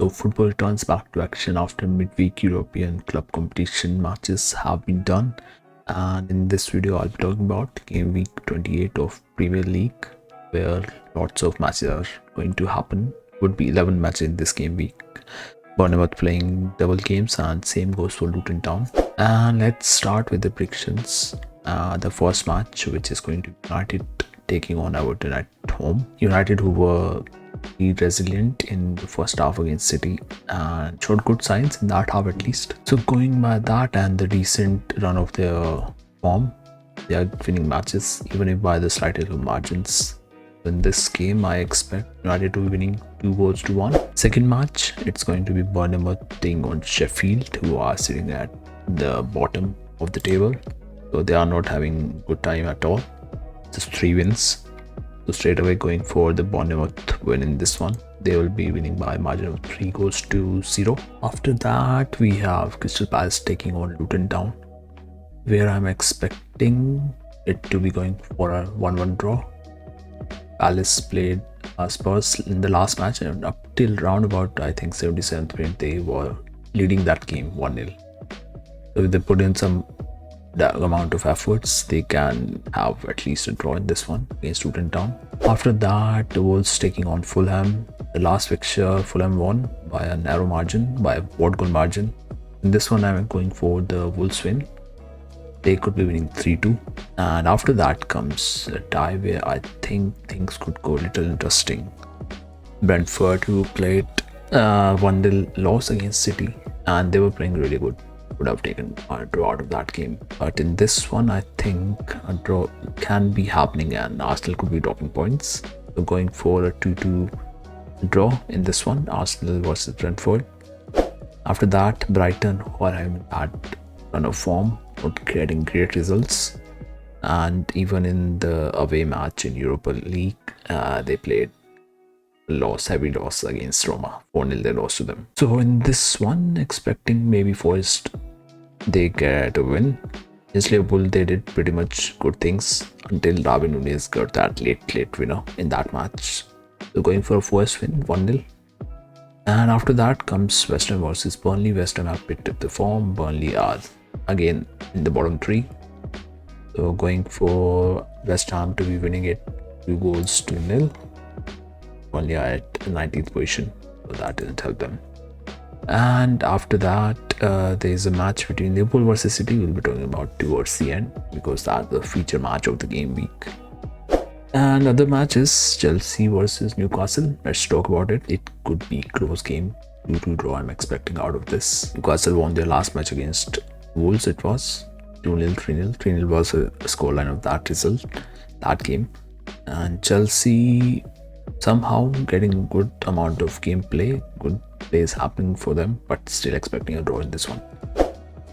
So football turns back to action after midweek European club competition matches have been done. And in this video, I'll be talking about game week 28 of Premier League, where lots of matches are going to happen. Would be 11 matches in this game week. Bournemouth playing double games, and same goes for Luton Town. And let's start with the predictions. The first match, which is going to be United taking on Everton at home. United, who were resilient in the first half against City and showed good signs in that half at least. So going by that and the recent run of their form, they are winning matches even if by the slightest of margins. In this game, I expect United to be winning 2-1. Second match, it's going to be Bournemouth taking on Sheffield, who are sitting at the bottom of the table. So they are not having good time at all. Just 3 wins. So straight away going for the Bournemouth win in this one. They will be winning by a margin of 3-0. After that, we have Crystal Palace taking on Luton Town, where I'm expecting it to be going for a 1-1 draw. Palace played Spurs in the last match, and up till round about I think 77th minute they were leading that game 1-0. So if they put in some amount of efforts, they can have at least a draw in this one against Luton Town. After that, the Wolves taking on Fulham. The last fixture, Fulham won by a narrow margin, by a 1-goal margin. In this one, I'm going for the Wolves win. They could be winning 3-2. And after that comes a tie where I think things could go a little interesting. Brentford, who played 1-0 loss against City, and they were playing really good, would have taken a draw out of that game. But in this one, I think a draw can be happening and Arsenal could be dropping points. So going for a 2-2 draw in this one, Arsenal versus Brentford. After that, Brighton, who are having a bad run of form, not getting great results. And even in the away match in Europa League, they played heavy loss against Roma. 4-0 they lost to them. So in this one, expecting maybe Forest, they get a win. Against Liverpool, they did pretty much good things until Darwin Núñez got that late winner in that match. So going for a Forest win, 1-0. And after that comes West Ham versus Burnley. West Ham have picked up the form. Burnley are again in the bottom 3. So going for West Ham to be winning it 2-0. Only at 19th position, so that didn't help them. And after that, there is a match between Liverpool versus City. We'll be talking about towards the end because that's the feature match of the game week. And other matches, Chelsea versus Newcastle. Let's talk about it. It could be close game. 2-2 draw I'm expecting out of this. Newcastle won their last match against Wolves. It was 2-0, 3-0. 3-0 was a scoreline of that result, that game. And Chelsea somehow getting good amount of gameplay, good plays happening for them, but still expecting a draw in this one.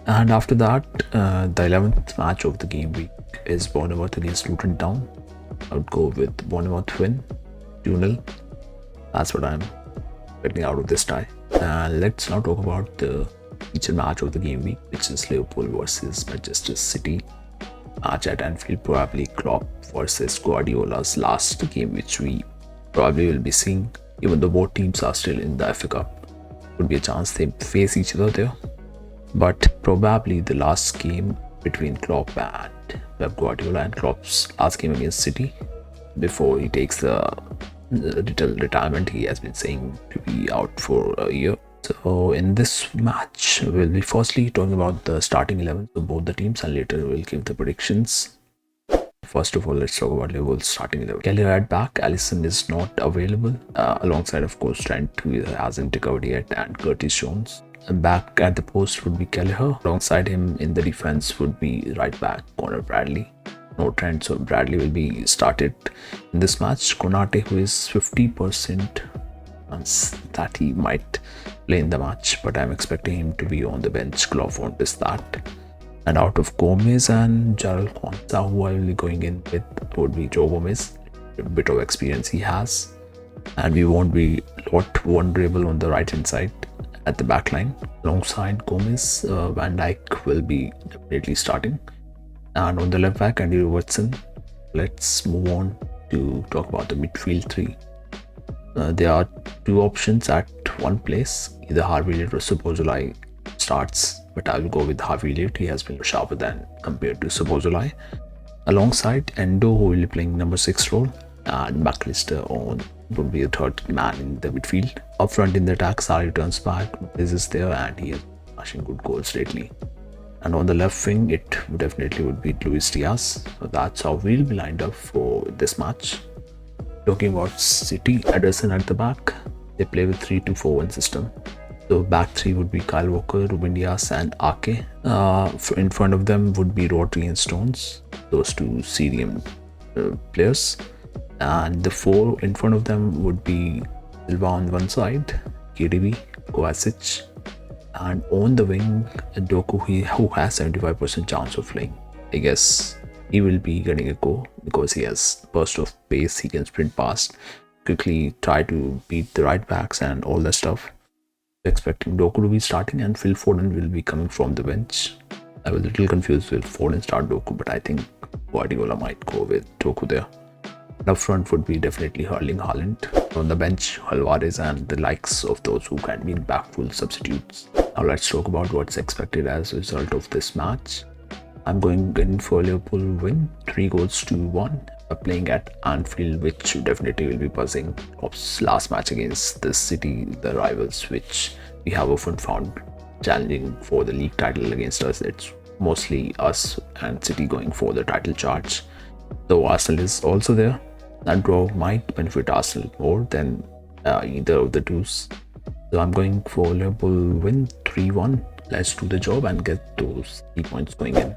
And after that, the 11th match of the game week is Bournemouth against Luton Town. I would go with Bournemouth win, 2-0. That's what I'm expecting out of this tie. Let's now talk about the feature match of the game week, which is Liverpool versus Manchester City. Match at Anfield, probably Klopp versus Guardiola's last game, which we probably will be seeing, even though both teams are still in the FA Cup. Could be a chance they face each other there. But probably the last game between Klopp and Pep Guardiola, and Klopp's last game against City before he takes the little retirement he has been saying to be out for a year. So in this match, we'll be firstly talking about the starting 11 of both the teams, and later we'll give the predictions. First of all, let's talk about Liverpool's starting 11. Kelleher at back. Alisson is not available, alongside of course Trent, who hasn't recovered yet, and Curtis Jones. Back at the post would be Kelleher. Alongside him in the defense would be right back Conor Bradley. No Trent, so Bradley will be started in this match. Konate, who is 50% chance that he might play in the match, but I'm expecting him to be on the bench. Klopp won't miss that. And out of Gomez and Jarrell Quansah, who I will be going in with would be Joe Gomez. A bit of experience he has, and we won't be lot vulnerable on the right hand side at the back line. Alongside Gomez, Van Dijk will be definitely starting, and on the left back, Andy Robertson. Let's move on to talk about the midfield 3. There are 2 options at one place. Either Harvey Elliott or Supposolai starts, but I will go with Harvey Elliott. He has been sharper than compared to Supposolai. Alongside Endo, who will be playing number 6 role, and McAllister on would be the third man in the midfield. Up front in the attack, Sari turns back. This is there, and he is smashing good goals lately. And on the left wing, it definitely would be Luis Diaz. So that's how we'll be lined up for this match. Talking about City, Ederson at the back. They play with 3-2-4-1 system. So back three would be Kyle Walker, Ruben Dias, and Ake. In front of them would be Rodri and Stones, those two CDM players. And the four in front of them would be Silva on one side, KDB, Kovacic, and on the wing, Doku, who has 75% chance of playing. I guess he will be getting a go because he has burst of pace. He can sprint past, quickly try to beat the right backs and all that stuff. Expecting Doku to be starting, and Phil Foden will be coming from the bench. I was a little confused with Foden start Doku, but I think Guardiola might go with Doku there. And up front would be definitely Erling Haaland. On the bench, Alvarez and the likes of those who can be impactful substitutes. Now let's talk about what's expected as a result of this match. I'm going in for Liverpool win, 3-1, playing at Anfield, which definitely will be buzzing. Klopp's last match against the City, the rivals, which we have often found challenging for the league title against us. It's mostly us and City going for the title charge. Though Arsenal is also there, that draw might benefit Arsenal more than either of the twos. So I'm going for Liverpool win 3-1. Let's do the job and get those 3 points going in.